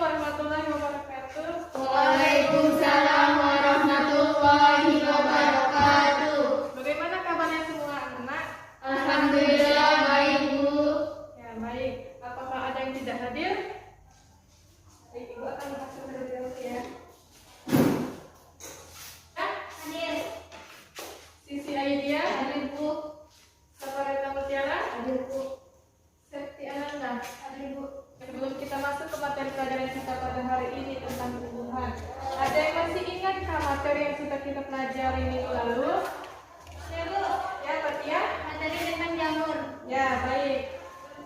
warahmatullahi wabarakatuh. Waalaikumsalam warahmatullahi wabarakatuh. Bagaimana kabarnya semua anak? Alhamdulillah baik, Bu. Ya, baik. Apakah ada yang tidak hadir? Baik, Ibu akan masuk terlebih dahulu ya. Hadir. Sisi Aidia, Hadir, Bu. Sapareta Mutiara, Hadir, Bu. Septi Ananda. Hadir, Bu. Sebelum kita masuk ke materi pelajaran kita pada hari ini tentang tumbuhan, ada yang masih ingat materi yang sudah kita pelajari minggu lalu? Ya, Bu. Ya, Fatia? Materi tentang jamur. Ya, baik.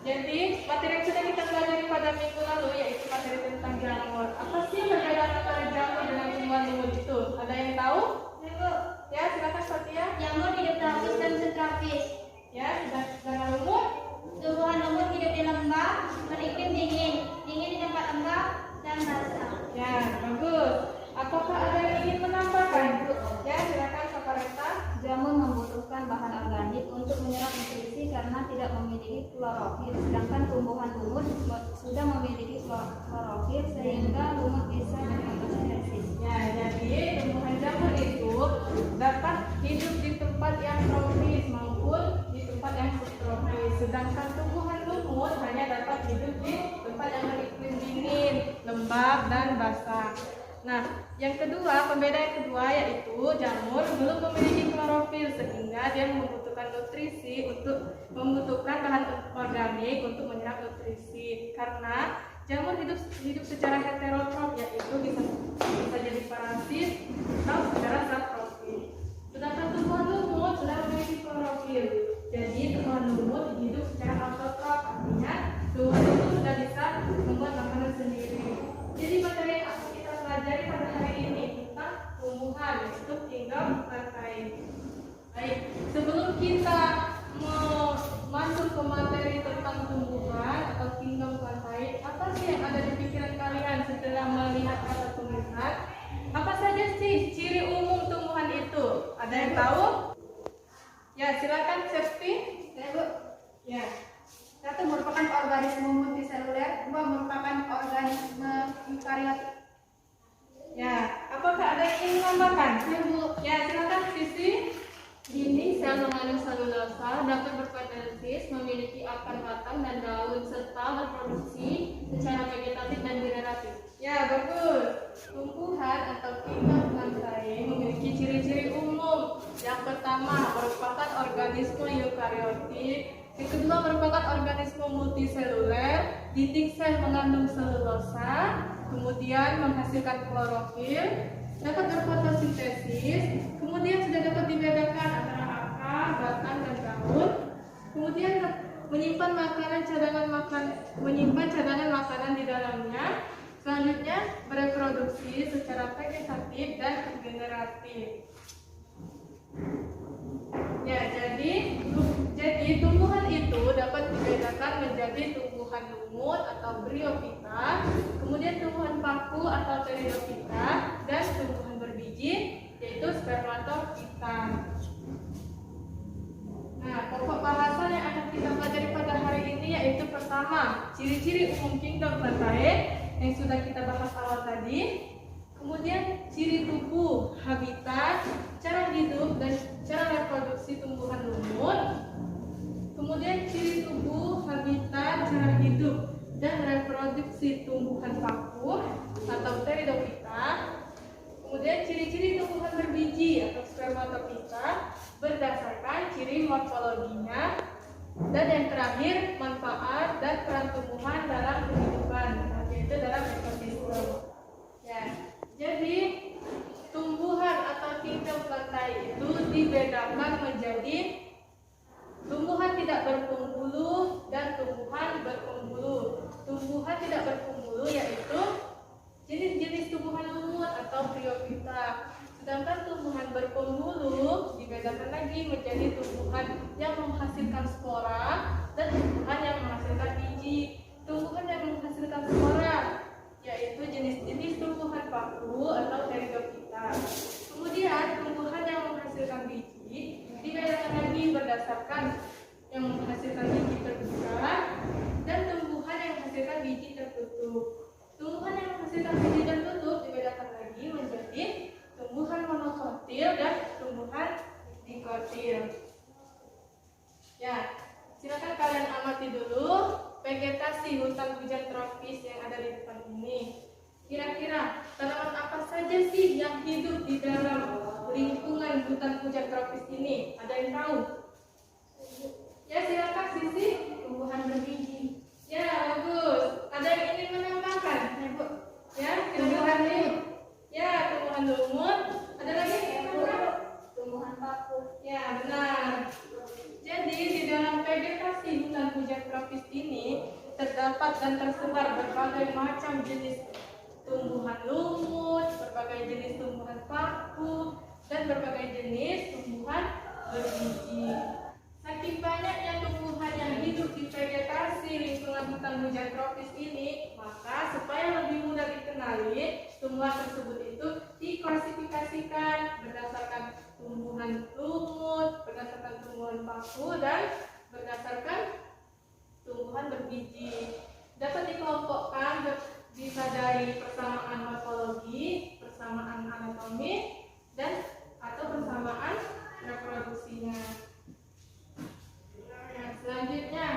Jadi, materi yang sudah kita pelajari pada minggu lalu yaitu materi tentang jamur. Apa sih perbedaan antara jamur dengan tumbuhan lumut itu? Ada yang tahu? Ya, Bu. Ya, silakan Fatia. Jamur hidup trapis dan subtropis. Ya, sedangkan lumut? Tumbuhan lumut hidup di lembah, beriklim dingin di tempat lembab dan basah. Ya, bagus. Apakah ada yang ingin menambahkan? Ya, silakan Sapareta. Jamur membutuhkan bahan organik untuk menyerap nutrisi karena tidak memiliki klorofil, sedangkan tumbuhan lumut sudah memiliki klorofil sehingga lumut bisa berfotosintesis. Ya, jadi tumbuhan jamur itu dapat hidup di tempat yang tropis maupun di tempat yang subtropis. Sedangkan tumbuhan lumut hanya dapat hidup di tempat yang beriklim dingin, lembab dan basah. Nah, yang kedua, pembeda yang kedua yaitu jamur belum memiliki klorofil sehingga dia membutuhkan bahan organik untuk menyerap nutrisi. Karena jamur hidup secara heterotrof, yaitu bisa jadi parasit atau secara saprofit. Sedangkan tumbuhan lumut sudah memiliki klorofil. Jadi tumbuhan lumut hidup secara autotrof, artinya tumbuhan itu sudah bisa membuat makanan sendiri. Jadi materi yang akan kita pelajari pada hari ini tentang tumbuhan, yaitu kingdom plantae. Baik, sebelum kita masuk ke materi tentang tumbuhan atau kingdom plantae, apa sih yang ada di pikiran kalian setelah melihat atau melihat? Apa saja sih ciri umum tumbuhan itu? Ada yang tahu? Ya, silakan Septi. Ya, Bu. Ya. Satu merupakan organisme multiseluler, dua merupakan organisme eukariotik. Ya, apakah ada yang ingin menambahkan? Ya, Bu. Ya, silakan Sisi. Dinding sel mengandung selulosa, dapat berfotosintesis, memiliki akar batang dan daun, serta berproduksi secara vegetatif dan generatif. Ya, bagus. Tumbuhan atau kingdom plantae memiliki ciri-ciri umum. Yang pertama merupakan organisme eukariotik. Yang kedua merupakan organisme multiseluler. Dinding sel mengandung selulosa, kemudian menghasilkan klorofil, dapat berfotosintesis, kemudian sudah dapat dibedakan antara akar, batang, dan daun. Kemudian menyimpan cadangan makanan di dalamnya. Selanjutnya bereproduksi secara vegetatif dan generatif. Ya, jadi tumbuhan itu dapat dibedakan menjadi tumbuhan lumut atau bryophyta, kemudian tumbuhan paku atau pteridophyta, dan tumbuhan berbiji yaitu spermatophyta. Nah, pokok bahasan yang akan kita pelajari pada hari ini yaitu pertama, ciri-ciri umum kingdom plantae yang sudah kita bahas awal tadi. Kemudian ciri tubuh, habitat, cara hidup dan cara reproduksi tumbuhan lumut. Kemudian ciri tubuh, habitat, cara hidup dan reproduksi tumbuhan paku atau pteridophyta. Kemudian ciri-ciri tumbuhan berbiji atau spermatophyta berdasarkan ciri morfologinya. Dan yang terakhir, manfaat dan peran tumbuhan dalam kehidupan, yaitu dalam ekosistem. Ya, jadi tumbuhan atau kingdom plantae itu dibedakan menjadi tumbuhan tidak berpenghulu dan tumbuhan berpenghulu. Tumbuhan tidak berpenghulu yaitu jenis-jenis tumbuhan lumut atau bryophyta. Sedangkan tumbuhan berpenghulu dibedakan lagi menjadi tumbuhan yang menghasilkan spora dan tumbuhan yang menghasilkan biji. Tumbuhan yang menghasilkan spora yaitu jenis-jenis tumbuhan paku atau pteridophyta. Kemudian tumbuhan yang menghasilkan biji dibedakan lagi berdasarkan yang menghasilkan biji terbuka dan tumbuhan yang menghasilkan biji tertutup. Tumbuhan yang menghasilkan biji dan tutup dibedakan lagi menjadi tumbuhan monokotil dan tumbuhan dikotil. Ya, silakan kalian amati dulu vegetasi hutan hujan tropis yang ada di depan ini. Kira-kira tanaman apa saja sih yang hidup di dalam lingkungan hutan hujan tropis ini? Ada yang tahu? Ya, silakan Sisi. Tumbuhan berbiji. Ya, bagus. Ada yang ingin menambahkan? Ibu. Ya, silakan nih. Ya, tumbuhan lumut. Ada lagi yang ingin menambahkan? Tumbuhan paku. Ya, benar. Jadi di dalam vegetasi hutan hujan tropis ini terdapat dan tersebar berbagai macam jenis tumbuhan lumut, berbagai jenis tumbuhan paku, dan berbagai jenis tumbuhan berbiji. Saking banyaknya tumbuhan yang hidup di vegetasi lingkungan hutan hujan tropis ini, maka supaya lebih mudah dikenali, tumbuhan tersebut itu diklasifikasikan berdasarkan tumbuhan lumut, berdasarkan tumbuhan paku, dan berdasarkan tumbuhan berbiji. Dapat dikelompokkan bisa dari persamaan morfologi, persamaan anatomi, dan atau persamaan reproduksinya. Nah, selanjutnya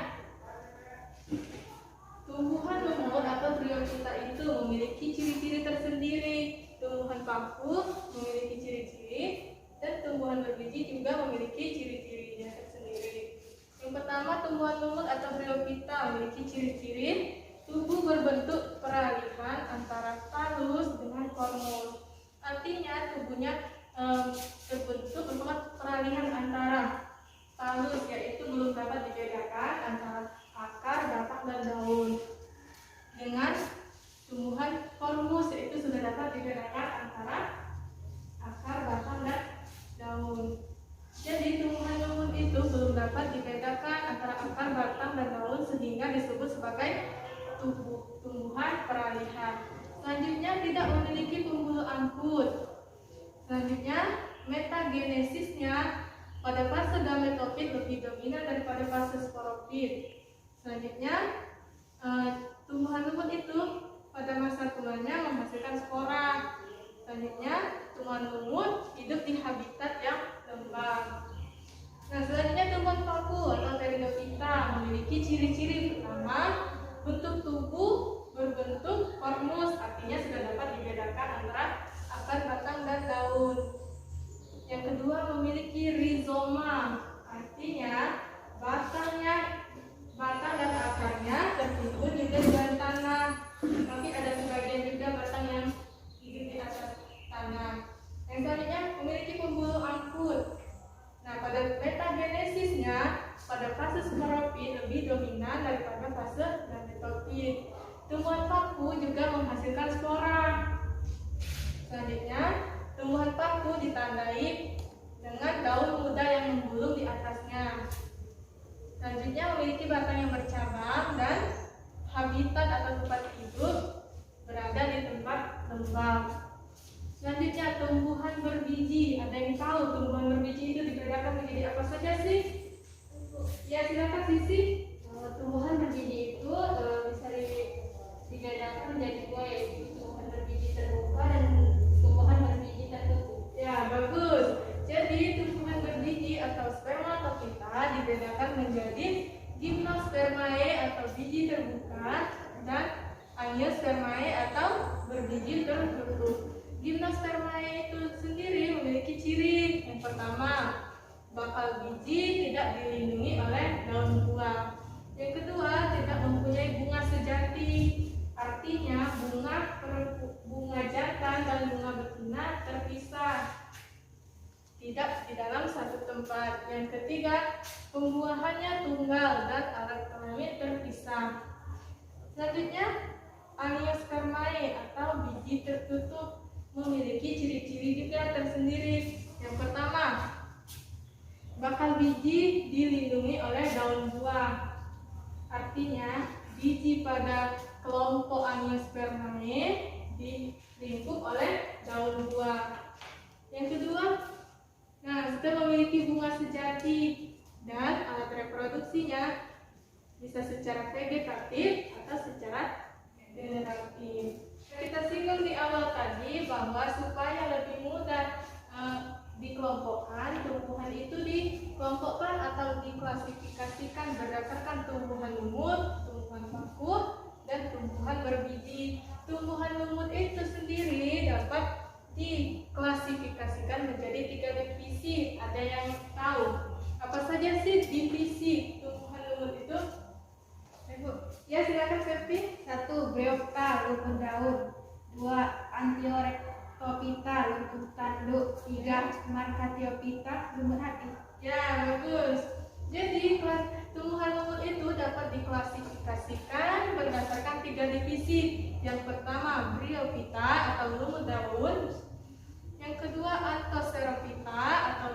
tumbuhan lumut atau Bryophyta itu memiliki ciri-ciri tersendiri. Tumbuhan paku memiliki ciri-ciri dan tumbuhan berbiji juga memiliki ciri-cirinya tersendiri. Yang pertama, tumbuhan lumut atau Bryophyta memiliki ciri-ciri tubuh berbentuk peralihan antara talus dengan kormos. Artinya tubuhnya berbentuk merupakan peralihan antara talus, yaitu belum dapat dibedakan antara akar, batang, dan daun, dengan tumbuhan kormus, yaitu sudah dapat dibedakan antara akar, batang, dan daun. Jadi tumbuhan lumut itu belum dapat dibedakan antara akar, batang, dan daun sehingga disebut sebagai tumbuhan peralihan. Selanjutnya tidak memiliki pembuluh angkut. Selanjutnya metagenesisnya pada fase gametofit lebih dominan daripada fase sporofit. Selanjutnya tumbuhan lumut itu pada masa tuanya menghasilkan spora. Selanjutnya tumbuhan lumut hidup di habitat yang lembab. Nah, selanjutnya tumbuhan paku atau Pteridophyta memiliki ciri-ciri. Pertama, bentuk tubuh berbentuk kormus, artinya sudah dapat dibedakan antara akar, batang, dan daun. Yang kedua, memiliki rizoma, artinya batang dan akarnya tertimbun juga di dalam tanah. Tapi ada sebagian juga batang yang hidup di atas tanah. Yang selanjutnya memiliki pembuluh angkut. Nah, pada metagenesisnya pada fase sporofit lebih dominan daripada fase gametofit. Tumbuhan paku juga menghasilkan spora. Selanjutnya, tumbuhan paku ditandai dengan daun muda yang menggulung di atasnya. Selanjutnya memiliki batang yang bercabang dan habitat atau tempat hidup berada di tempat lembab. Selanjutnya tumbuhan berbiji. Ada yang tahu tumbuhan berbiji itu dibedakan menjadi apa saja sih? Ya, silakan Sisi. Tumbuhan berbiji itu bisa dibedakan menjadi dua, yaitu tumbuhan berbiji terbuka dan tumbuhan berbiji tertutup. Ya, bagus. Jadi tumbuhan berbiji atau spermatofita dibedakan menjadi gymnospermae atau biji terbuka dan angiospermae atau berbiji tertutup. Gymnospermae itu sendiri memiliki ciri. Yang pertama, bakal biji tidak dilindungi oleh daun buah. Yang kedua, tidak mempunyai bunga sejati. Artinya bunga jantan dan bunga betina terpisah, tidak di dalam satu tempat. Yang ketiga, pembuahannya tunggal dan alat kelamin terpisah. Selanjutnya, angiospermae atau biji tertutup memiliki ciri-ciri juga tersendiri. Yang pertama, bakal biji dilindungi oleh daun buah. Artinya, biji pada kelompok angiospermae dilingkup oleh daun buah. Yang kedua, sudah memiliki bunga sejati dan alat reproduksinya bisa secara vegetatif atau secara generatif. Kita kita singgung di awal tadi bahwa supaya lebih mudah dikelompokkan, tumbuhan itu dikelompokkan atau diklasifikasikan berdasarkan tumbuhan lumut, tumbuhan paku, dan tumbuhan berbiji. Tumbuhan lumut itu sendiri dapat diklasifikasikan menjadi 3 divisi. Ada yang tahu apa saja sih divisi tumbuhan lumut itu? Ibu, ya silakan Septi. 1. Bryopta, lumut daun. 2. Antiorhectophyta, lumut tanduk. 3. Markathiophyta, lumut hati. Ya, bagus. Jadi tumbuhan lumut itu dapat diklasifikasikan berdasarkan 3 divisi. Yang pertama Bryophyta atau lumut daun. Yang kedua Anthoxerophyta atau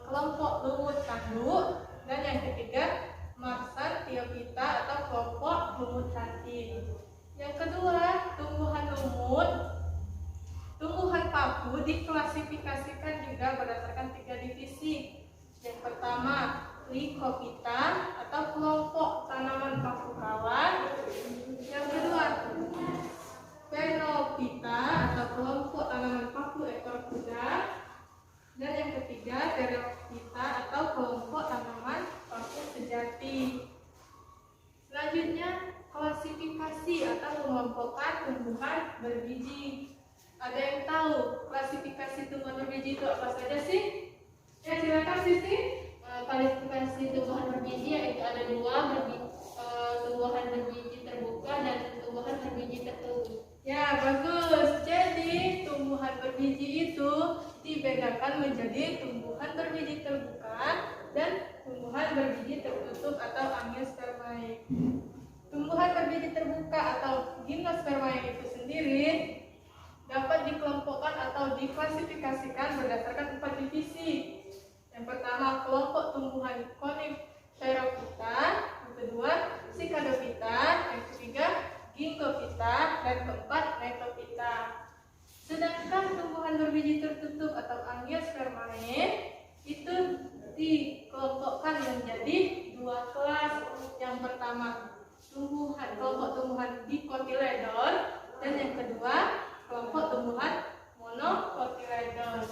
kelompok lumut tanduk. Dan yang ketiga Markathiophyta atau kelompok lumut hati. Yang kedua tumbuhan lumut, tumbuhan paku diklasifikasikan juga berdasarkan 3 divisi. Yang pertama Lycophyta atau kelompok tanaman paku kawan. Yang kedua Phenophyta atau kelompok tanaman paku ekor kuda. Dan yang ketiga Pterophyta atau kelompok tanaman paku sejati. Selanjutnya klasifikasi atau pengelompokan tumbuhan berbiji. Ada yang tahu klasifikasi tumbuhan berbiji itu apa saja sih? Ya silakan Sisi. Klasifikasi tumbuhan berbiji yaitu ada 2, tumbuhan berbiji terbuka dan tumbuhan berbiji tertutup. Ya bagus. Jadi tumbuhan berbiji itu dibedakan menjadi tumbuhan berbiji terbuka dan tumbuhan berbiji tertutup atau angiospermae. Tumbuhan berbiji terbuka atau gimnospermae itu sendiri dapat dikelompokkan atau diklasifikasikan berdasarkan 4 divisi. Yang pertama kelompok tumbuhan Coniferophyta, yang kedua Cicadophyta, yang ketiga Gingophyta, dan keempat Nettophyta. Sedangkan tumbuhan berbiji tertutup atau angiospermae itu dikelompokkan menjadi 2 kelas. Yang pertama kelompok tumbuhan Dicotyledon dan yang kedua kelompok tumbuhan Monocotyledon.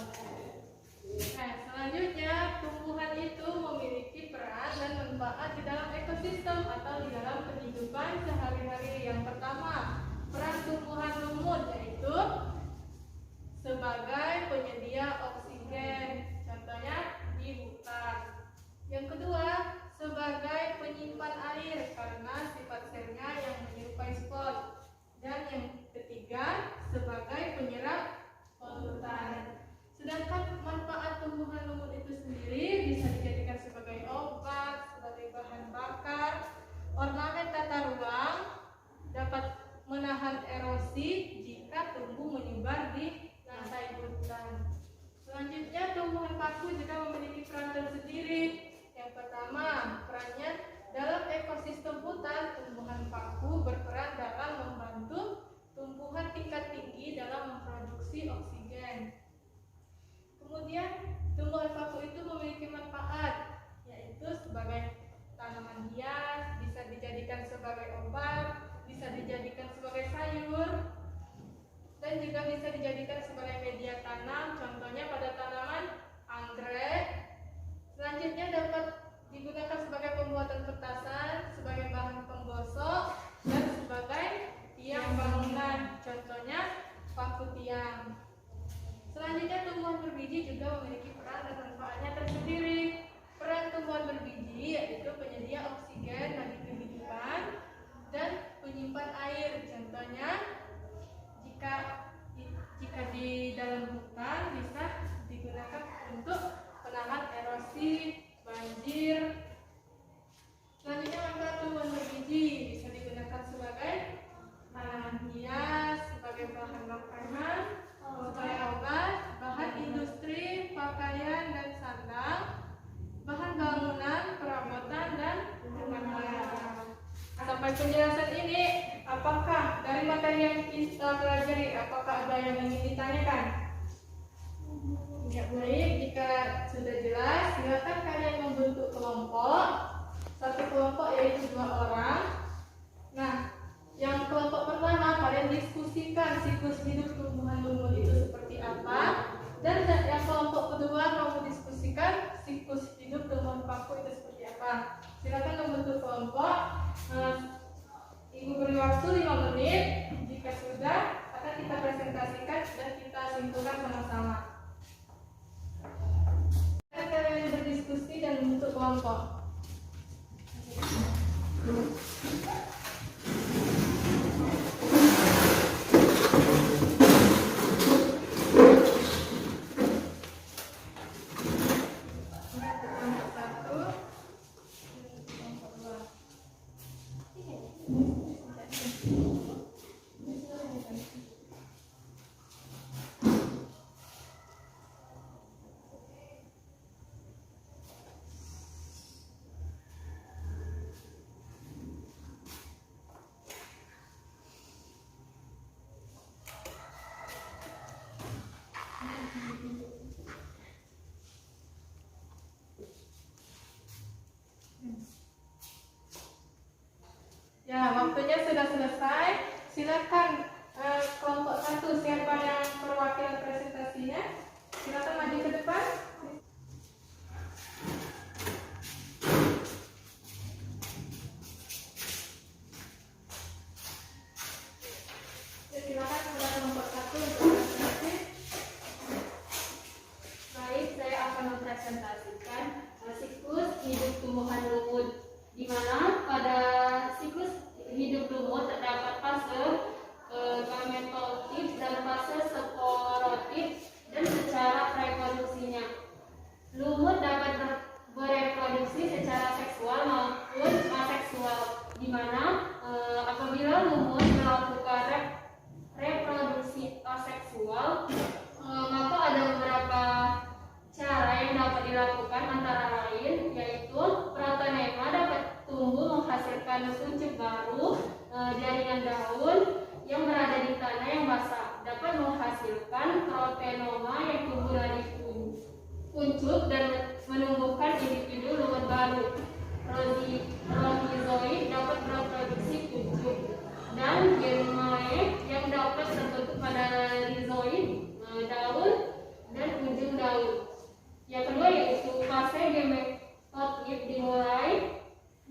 Nah, selanjutnya tumbuhan itu memiliki peran dan manfaat di dalam ekosistem atau di dalam kehidupan sehari-hari. Yang pertama, peran tumbuhan lumut yaitu sebagai penyedia oksigen, contohnya di hutan. Yang kedua, sebagai penyimpan air karena sifat selnya yang menyerupai spot. Dan yang ketiga, sebagai penyerap polutan. Sedangkan manfaat tumbuhan lumut itu sendiri bisa dijadikan sebagai obat, sebagai bahan bakar, ornamen tata ruang, dapat menahan erosi jika tumbuh menyebar di lantai hutan. Selanjutnya tumbuhan paku juga memiliki peran tersendiri. Yang pertama, perannya dalam ekosistem hutan, tumbuhan paku berperan dalam membantu tumbuhan tingkat tinggi dalam memproduksi oksigen. Kemudian tumbuhan paku itu memiliki manfaat, yaitu sebagai tanaman hias, bisa dijadikan sebagai obat, bisa dijadikan sebagai sayur, dan juga bisa dijadikan sebagai media tanam, contohnya pada tanaman anggrek. Selanjutnya dapat digunakan sebagai pembuatan petasan, sebagai bahan penggosok, dan sebagai tiang bangunan, contohnya paku tiang. Selanjutnya tumbuhan berbiji juga memiliki peran dan manfaatnya tersendiri. Peran tumbuhan berbiji yaitu penyedia oksigen bagi kehidupan dan penyimpan air. Contohnya jika di dalam hutan bisa digunakan untuk penahan erosi, banjir. Selanjutnya manfaat tumbuhan berbiji bisa digunakan sebagai tanaman hias, sebagai bahan makanan, sebagai obat, bahan industri, pakaian dan sandang, bahan bangunan, perabotan dan pemakaian. Sampai penjelasan ini, apakah dari materi yang kita pelajari, apakah ada yang ingin ditanyakan? Ya, baik, jika sudah jelas, silakan kalian membentuk kelompok. Satu kelompok yaitu 2 orang. Nah, yang kelompok pertama kalian diskusikan siklus hidup tumbuhan lumut itu seperti apa. Dan yang kelompok kedua kamu diskusikan siklus hidup tumbuhan paku itu seperti apa. Silakan membentuk kelompok. Ibu beri waktu 5 menit. Jika sudah, akan kita presentasikan dan kita simpulkan sama-sama. Kalian berdiskusi dan membentuk kelompok. Ya, waktunya sudah selesai. Silakan kelompok 1 siapa yang perwakilan presentasinya? Silakan maju ke depan. Ya, silakan kepada kelompok 1 untuk presentasi. Baik, saya akan mempresentasikan siklus hidup tumbuhan lumut, di mana pada siklus hidup lumut terdapat fase gametotip dan fase sporotip dan secara reproduksinya. Lumut dapat bereproduksi secara seksual maupun aseksual, di mana apabila lumut melakukan reproduksi aseksual, maka ada beberapa cara yang dapat dilakukan, antara lain yaitu protonema dapat tumbuh menghasilkan kuncup baru. Jaringan daun yang berada di tanah yang basah dapat menghasilkan protenoma yang tumbuh dari kuncup dan menumbuhkan individu lumut baru. Rhizoid dapat berproduksi kuncup, dan germoe yang dapat terbentuk pada rhizoid, daun dan ujung daun. Yang kedua yaitu fase gametotip dimulai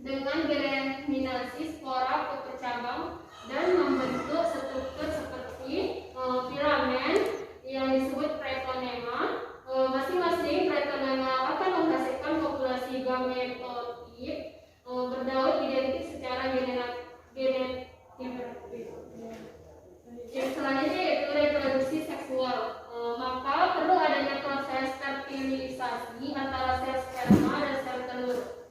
dengan germinasi spora putus cabang dan membentuk struktur seperti filamen yang disebut protonema. Masing-masing protonema akan menghasilkan populasi gametotip berdaun identik secara genetik. Yang selanjutnya yaitu reproduksi seksual. Maka perlu adanya proses fertilisasi antara sel sperma dan sel telur.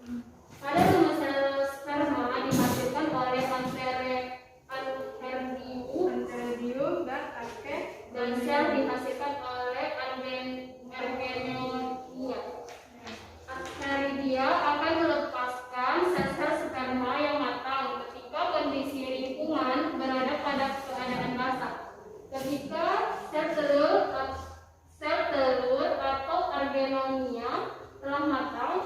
Pada rumah sel sperma dihasilkan oleh antheridium Dan Arke. dan sel dihasilkan oleh Ergenonia. Antheridia akan melepaskan sel-sel sperma yang matang ketika kondisi lingkungan berada pada keadaan basah. Ketika sel telur atau Ergenonia telah matang,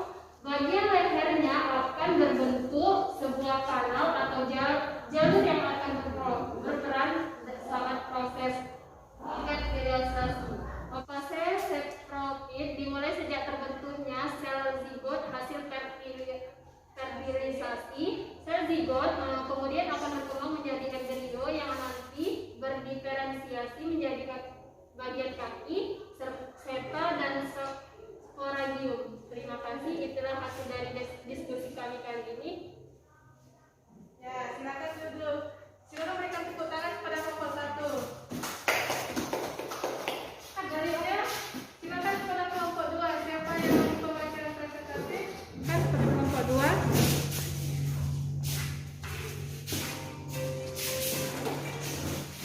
bagian lehernya akan berbentuk sebuah kanal atau jalur yang akan berperan saat proses fertilisasi. Fase saprotip dimulai sejak terbentuknya sel zigot hasil fertilisasi. Sel zigot kemudian akan berkembang menjadi embryo yang nanti berdiferensiasi menjadi bagian kaki, seta dan sporangium. Terima kasih, itulah hasil dari diskusi kami kali ini. Ya, silakan duduk. Silakan berikan tepuk tangan kepada kelompok 1. Selanjutnya, silakan kepada kelompok 2. Siapa yang mewakili presentasi? Kan kepada kelompok 2.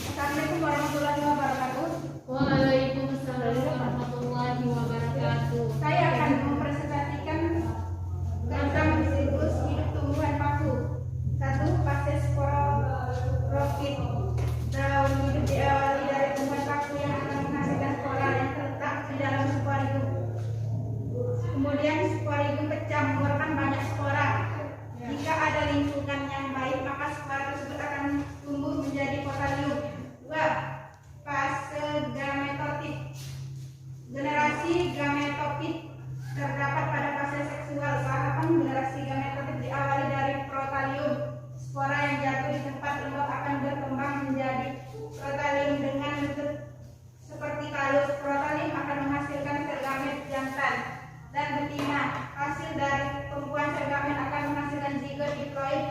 Assalamualaikum warahmatullahi wabarakatuh. Waalaikumsalam warahmatullahi wabarakatuh. Saya akan mempresentasikan tentang siklus hidup Hasil dari tumbuhan sel gamet akan menghasilkan zigot diploid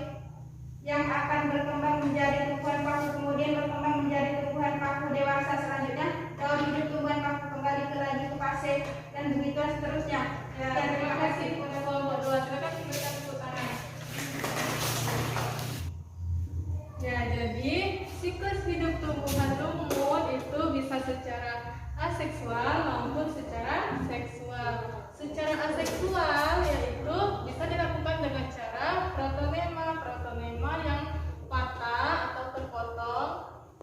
yang akan berkembang menjadi tumbuhan paku, kemudian berkembang menjadi tumbuhan paku dewasa. Selanjutnya daun hidup tumbuhan paku kembali lagi ke fase dan begitu seterusnya. Ya, terima kasih kepada kelompok 2. Silakan diberikan tepuk tangan. Ya, jadi siklus hidup tumbuhan lumut itu bisa secara aseksual maupun secara seksual. Secara aseksual yaitu bisa dilakukan dengan cara protonema yang patah atau terpotong.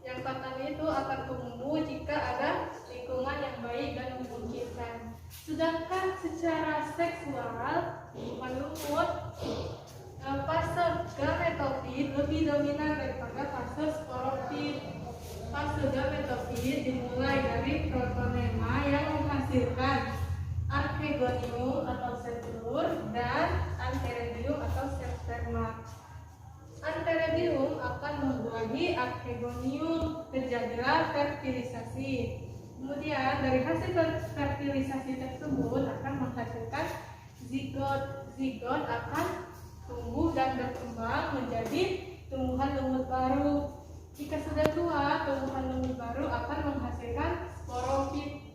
Yang patah itu akan tumbuh jika ada lingkungan yang baik dan memungkinkan. Sedangkan secara seksual tumbuhan lumut fase gametofit lebih dominan daripada fase sporofit. Fase gametofit dimulai dari protonema yang menghasilkan archegonium atau sel telur dan antheridium atau sel sperma. Antheridium akan membuahi archegonium, terjadilah fertilisasi. Kemudian dari hasil fertilisasi tersebut akan menghasilkan zigot. Zigot akan tumbuh dan berkembang menjadi tumbuhan lumut baru. Jika sudah tua, tumbuhan lumut baru akan menghasilkan sporofit.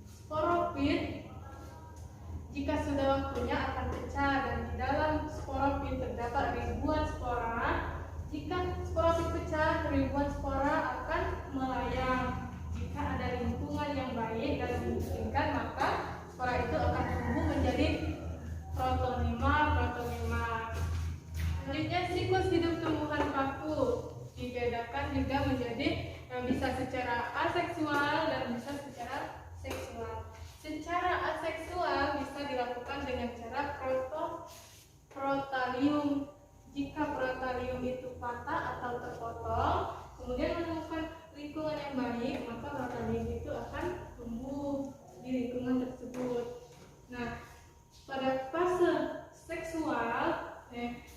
Sporofit jika sudah waktunya akan pecah dan di dalam sporofit terdapat ribuan spora. Jika sporofit pecah, ribuan spora akan melayang. Jika ada lingkungan yang baik dan memungkinkan, maka spora itu akan tumbuh menjadi protonema. Selanjutnya siklus hidup tumbuhan paku dibedakan juga menjadi yang bisa secara aseksual dan bisa secara seksual. Secara aseksual bisa dilakukan dengan cara protalium. Jika protalium itu patah atau terpotong, kemudian menemukan lingkungan yang baik, maka protalium itu akan tumbuh di lingkungan tersebut. Nah, pada fase seksual,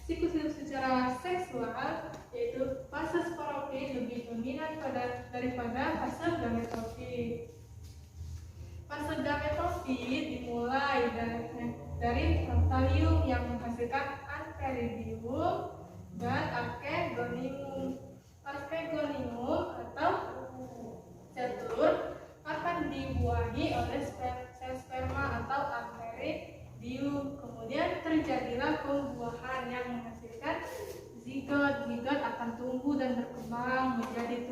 siklus hidup secara seksual yaitu fase sporofit lebih dominan daripada fase gametofit. Fase gametofit dimulai dari protalium yang menghasilkan antheridium dan archegonium. Archegonium atau sel telur akan dibuahi oleh sel sperma atau antheridium. Kemudian terjadilah pembuahan yang menghasilkan zigot. Zigot akan tumbuh dan berkembang menjadi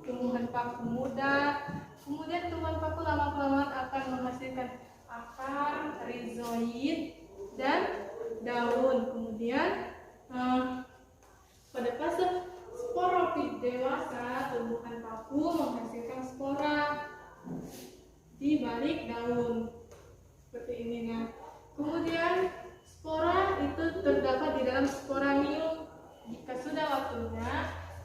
tumbuhan paku muda. Kemudian tumbuhan paku lama-kelamaan akan menghasilkan akar, rizoid, dan daun. Kemudian pada fase sporofit dewasa, tumbuhan paku menghasilkan spora di balik daun seperti ini. Nah, kemudian spora itu terdapat di dalam sporanium. Jika sudah waktunya,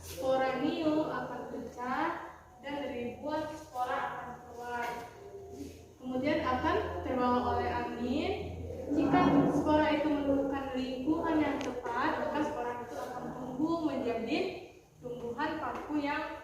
sporanium akan pecah dan ribuan spora akan keluar. Kemudian akan terbawa oleh angin. Jika spora itu menemukan lingkungan yang tepat, maka spora itu akan tumbuh menjadi tumbuhan paku yang